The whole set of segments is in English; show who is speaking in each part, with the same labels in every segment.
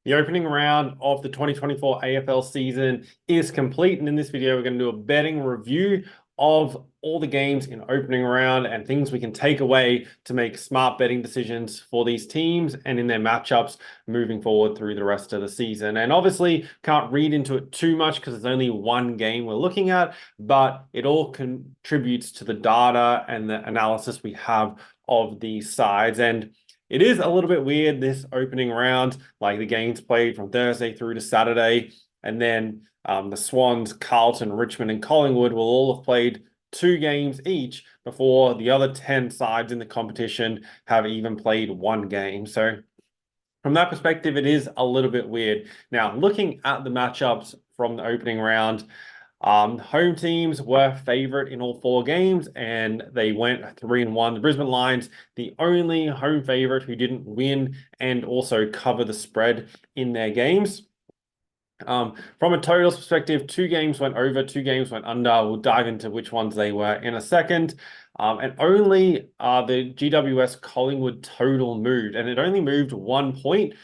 Speaker 1: The opening round of the 2024 AFL season is complete, and in this video, we're going to do a betting review of all the games in opening round and things we can take away to make smart betting decisions for these teams and in their matchups moving forward through the rest of the season. And obviously, can't read into it too much because it's only one game we're looking at, but it all contributes to the data and the analysis we have of these sides. And it is a little bit weird, this opening round, like the games played from Thursday through to Saturday, and then the Swans, Carlton, Richmond, and Collingwood will all have played 2 games each before the other 10 sides in the competition have even played 1 game. So from that perspective, it is a little bit weird. Now, looking at the matchups from the opening round, home teams were favorite in all 4 games, and they went 3-1. The Brisbane Lions, the only home favorite who didn't win and also cover the spread in their games. From a totals perspective, 2 games went over, 2 games went under. We'll dive into which ones they were in a second. And only the GWS Collingwood total moved, and it only moved 1 point.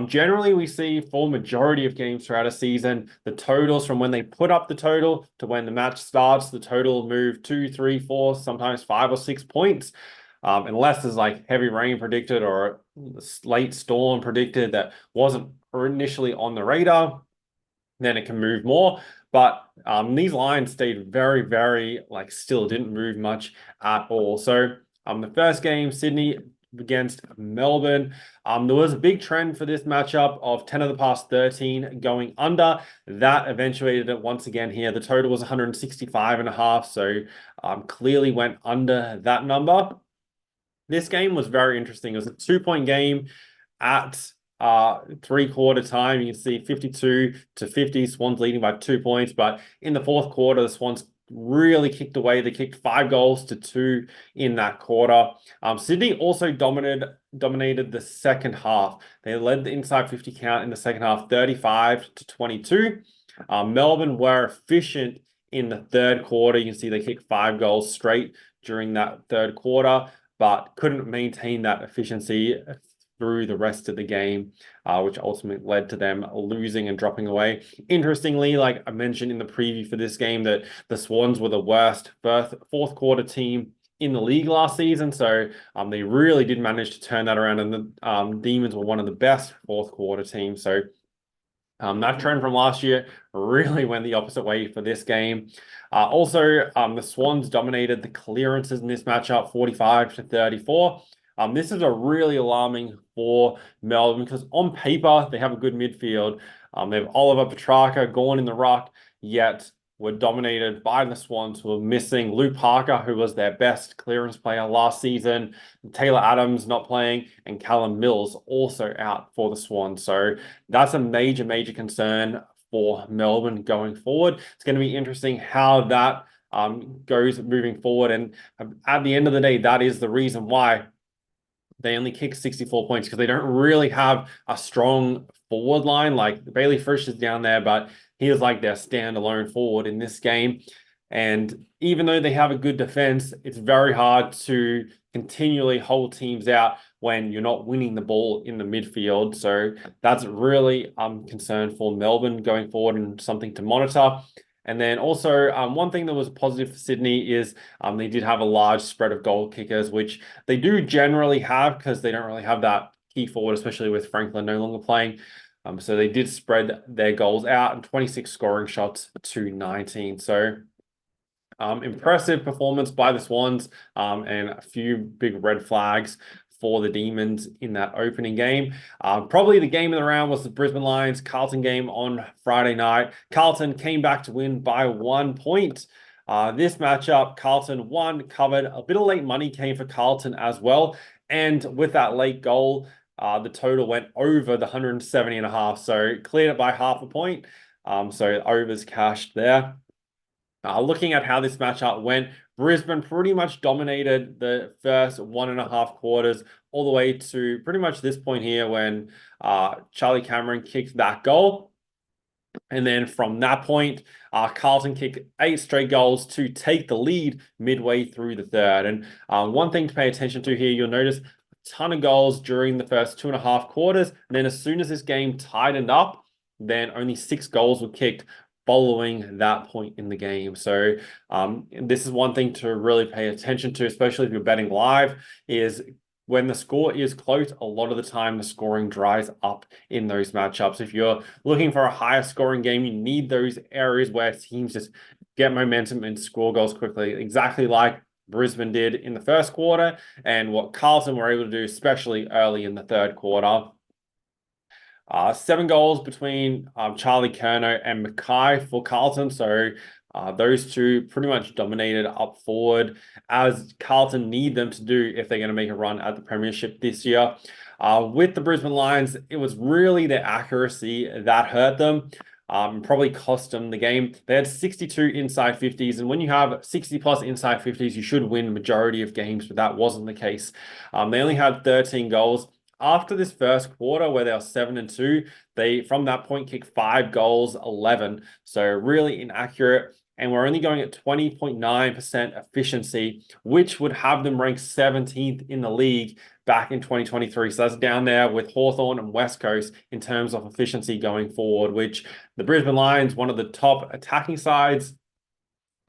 Speaker 1: Generally, we see for majority of games throughout a season, the totals from when they put up the total to when the match starts, the total move 2, 3, 4, sometimes 5 or 6 points. Unless there's like heavy rain predicted or a late storm predicted that wasn't initially on the radar, then it can move more. But these lines stayed very, very still didn't move much at all. So the first game, Sydney against Melbourne. There was a big trend for this matchup of 10 of the past 13 going under. That eventuated it once again here. The total was 165.5, so clearly went under that number. This game was very interesting. It was a 2-point game at 3-quarter time. You can see 52-50, Swans leading by 2 points. But in the 4th quarter, the Swans really kicked away. They kicked 5 goals to 2 in that quarter. Sydney also dominated the second half. They led the inside 50 count in the second half, 35-22. Melbourne were efficient in the 3rd quarter. You can see they kicked 5 goals straight during that 3rd quarter, but couldn't maintain that efficiency through the rest of the game, which ultimately led to them losing and dropping away. Interestingly, like I mentioned in the preview for this game, that the Swans were the worst 4th quarter team in the league last season. So they really did manage to turn that around, and the Demons were one of the best 4th quarter teams. So that trend from last year really went the opposite way for this game. Also, the Swans dominated the clearances in this matchup, 45-34. This is a really alarming for Melbourne because on paper, they have a good midfield. They have Oliver, Petrarca, Gawn in the ruck, yet were dominated by the Swans, who were missing Luke Parker, who was their best clearance player last season, Taylor Adams not playing, and Callum Mills also out for the Swans. So that's a major, major concern for Melbourne going forward. It's going to be interesting how that goes moving forward. And at the end of the day, that is the reason why they only kick 64 points, because they don't really have a strong forward line. Like Bailey Frisch is down there, but he is like their standalone forward in this game. And even though they have a good defense, it's very hard to continually hold teams out when you're not winning the ball in the midfield. So that's really concern for Melbourne going forward and something to monitor. And then also, one thing that was positive for Sydney is they did have a large spread of goal kickers, which they do generally have because they don't really have that key forward, especially with Franklin no longer playing. So they did spread their goals out, and 26 scoring shots to 19. So impressive performance by the Swans, and a few big red flags for the Demons in that opening game. Probably the game of the round was the Brisbane Lions Carlton game on Friday night. Carlton came back to win by 1 point. This matchup, Carlton won, covered. A bit of late money came for Carlton as well. And with that late goal, the total went over the 170.5. So cleared it by half a point. So overs cashed there. Looking at how this matchup went, Brisbane pretty much dominated the first 1.5 quarters, all the way to pretty much this point here when Charlie Cameron kicked that goal. And then from that point, Carlton kicked 8 straight goals to take the lead midway through the 3rd. And one thing to pay attention to here, you'll notice ton of goals during the first 2.5 quarters. And then as soon as this game tightened up, then only 6 goals were kicked following that point in the game. So this is one thing to really pay attention to, especially if you're betting live, is when the score is close, a lot of the time the scoring dries up in those matchups. If you're looking for a higher scoring game, you need those areas where teams just get momentum and score goals quickly, exactly like Brisbane did in the first quarter and what Carlton were able to do, especially early in the third quarter. 7 goals between Charlie Curnow and Mackay for Carlton. So those two pretty much dominated up forward, as Carlton need them to do if they're going to make a run at the premiership this year. With the Brisbane Lions, it was really their accuracy that hurt them. Probably cost them the game. They had 62 inside 50s, and when you have 60 plus inside 50s, you should win majority of games, but that wasn't the case. They only had 13 goals. After this first quarter, where they were 7-2, they from that point kicked 5 goals, 11. So really inaccurate. And we're only going at 20.9% efficiency, which would have them ranked 17th in the league back in 2023. So that's down there with Hawthorn and West Coast in terms of efficiency going forward, which the Brisbane Lions, one of the top attacking sides,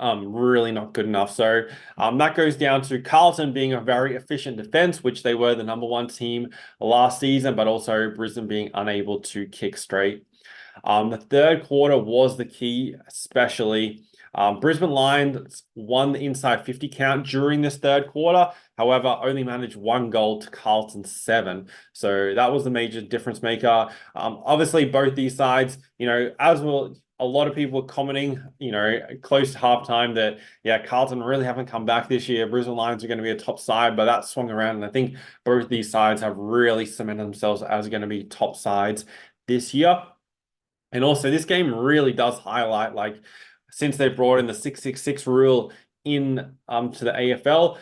Speaker 1: really not good enough. So that goes down to Carlton being a very efficient defense, which they were the #1 team last season, but also Brisbane being unable to kick straight. The third quarter was the key, especially. Brisbane Lions won the inside 50 count during this third quarter. However, only managed 1 goal to Carlton's 7. So that was the major difference maker. Obviously, both these sides, as well, a lot of people were commenting, close to halftime that, yeah, Carlton really haven't come back this year. Brisbane Lions are going to be a top side, but that swung around. And I think both these sides have really cemented themselves as going to be top sides this year. And also, this game really does highlight, since they brought in the 666 rule in to the AFL,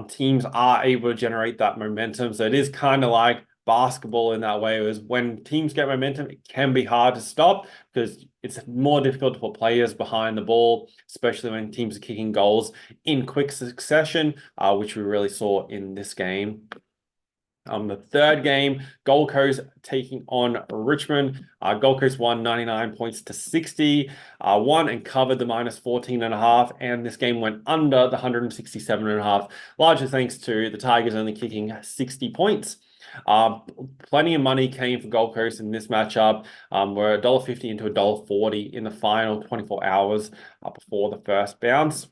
Speaker 1: teams are able to generate that momentum. So it is kind of like basketball in that way. Is when teams get momentum, it can be hard to stop because it's more difficult to put players behind the ball, especially when teams are kicking goals in quick succession, which we really saw in this game. The third game, Gold Coast taking on Richmond. Gold Coast won 99 points to 60, won and covered the -14.5, and this game went under the 167.5, largely thanks to the Tigers only kicking 60 points. Plenty of money came for Gold Coast in this matchup. We're $1.50 into $1.40 in the final 24 hours before the first bounce.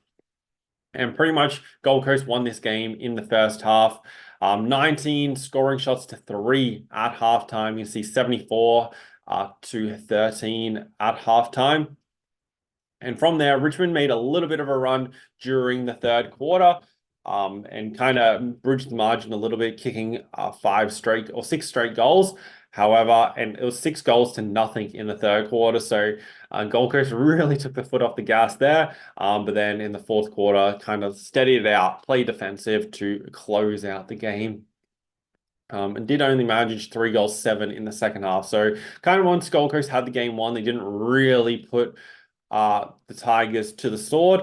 Speaker 1: And pretty much Gold Coast won this game in the first half. 19 scoring shots to 3 at halftime. You see 74 to 13 at halftime. And from there, Richmond made a little bit of a run during the third quarter and kind of bridged the margin a little bit, kicking 6 straight goals. However, and it was 6 goals to nothing in the third quarter. So Gold Coast really took the foot off the gas there. But then in the fourth quarter, kind of steadied it out, played defensive to close out the game. And did only manage 3 goals, 7 in the second half. So kind of once Gold Coast had the game won, they didn't really put the Tigers to the sword.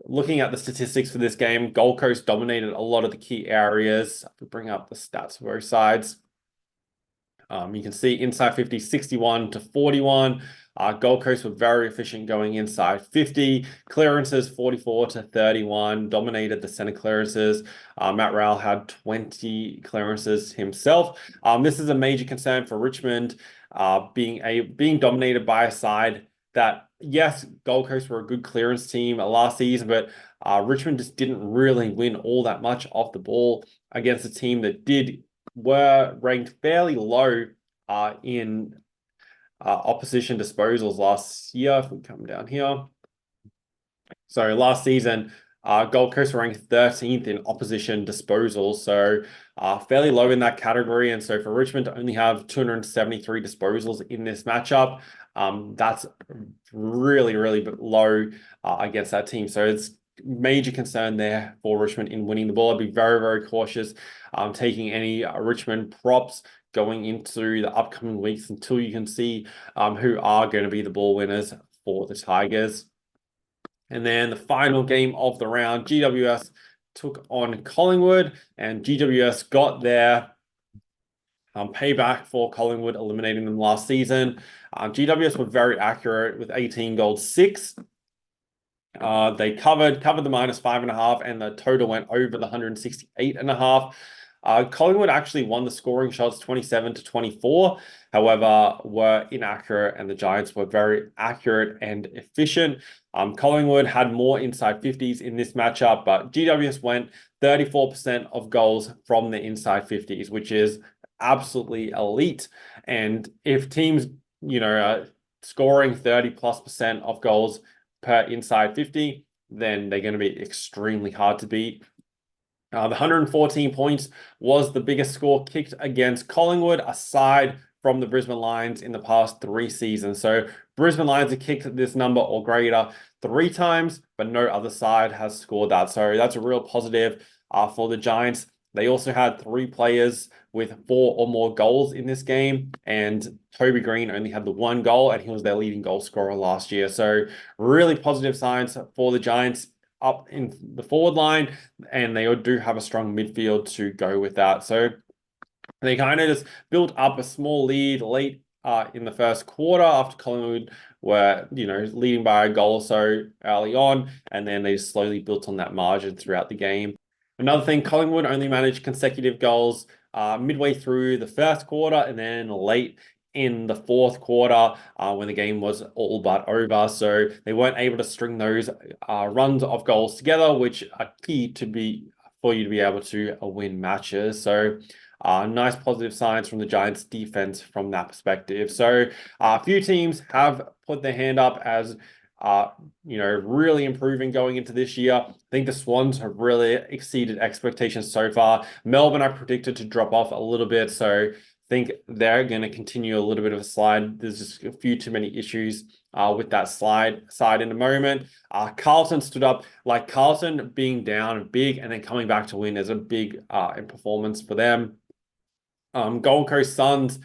Speaker 1: Looking at the statistics for this game, Gold Coast dominated a lot of the key areas. If we bring up the stats for both sides, you can see inside 50, 61 to 41. Gold Coast were very efficient going inside 50. Clearances, 44 to 31, dominated the center clearances. Matt Rowell had 20 clearances himself. This is a major concern for Richmond, being dominated by a side that, yes, Gold Coast were a good clearance team last season, but Richmond just didn't really win all that much off the ball against a team that were ranked fairly low in opposition disposals last year. If we come down here. So last season, Gold Coast were ranked 13th in opposition disposals, so fairly low in that category. And so for Richmond to only have 273 disposals in this matchup, that's really, really low against that team. So it's major concern there for Richmond in winning the ball. I'd be very, very cautious taking any Richmond props going into the upcoming weeks until you can see who are going to be the ball winners for the Tigers. And then the final game of the round, GWS took on Collingwood, and GWS got their payback for Collingwood eliminating them last season. GWS were very accurate with 18 goals, 6. They covered the -5.5, and the total went over the 168.5. Collingwood actually won the scoring shots 27-24, however, were inaccurate, and the Giants were very accurate and efficient. Collingwood had more inside 50s in this matchup, but GWS went 34% of goals from the inside 50s, which is absolutely elite. And if teams, are scoring 30+% of goals per inside 50, then they're going to be extremely hard to beat. The 114 points was the biggest score kicked against Collingwood, aside from the Brisbane Lions in the past 3 seasons. So Brisbane Lions have kicked this number or greater 3 times, but no other side has scored that. So that's a real positive for the Giants. They also had 3 players with 4 or more goals in this game, and Toby Green only had the 1 goal, and he was their leading goal scorer last year. So really positive signs for the Giants up in the forward line, and they do have a strong midfield to go with that. So they kind of just built up a small lead late in the first quarter after Collingwood were, leading by a goal or so early on, and then they slowly built on that margin throughout the game. Another thing, Collingwood only managed consecutive goals midway through the first quarter, and then late in the fourth quarter when the game was all but over. So they weren't able to string those runs of goals together, which are key for you to be able to win matches. So nice positive signs from the Giants defense from that perspective. So a few teams have put their hand up as really improving going into this year. I think the Swans have really exceeded expectations so far. Melbourne I predicted to drop off a little bit, so I think they're going to continue a little bit of a slide. There's just a few too many issues with that side in the moment. Carlton stood up. Like, Carlton being down big and then coming back to win is a big performance for them. Gold Coast Suns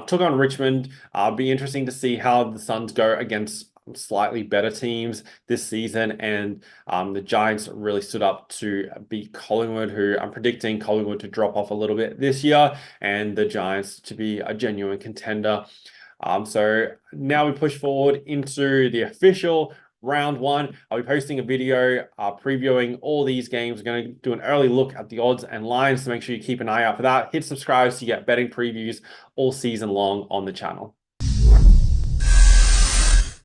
Speaker 1: took on Richmond. Be interesting to see how the Suns go against slightly better teams this season, and the Giants really stood up to beat Collingwood, who I'm predicting Collingwood to drop off a little bit this year, and the Giants to be a genuine contender. So now we push forward into the official round 1. I'll be posting a video previewing all these games. We're going to do an early look at the odds and lines, so make sure you keep an eye out for that. Hit subscribe so you get betting previews all season long on the channel.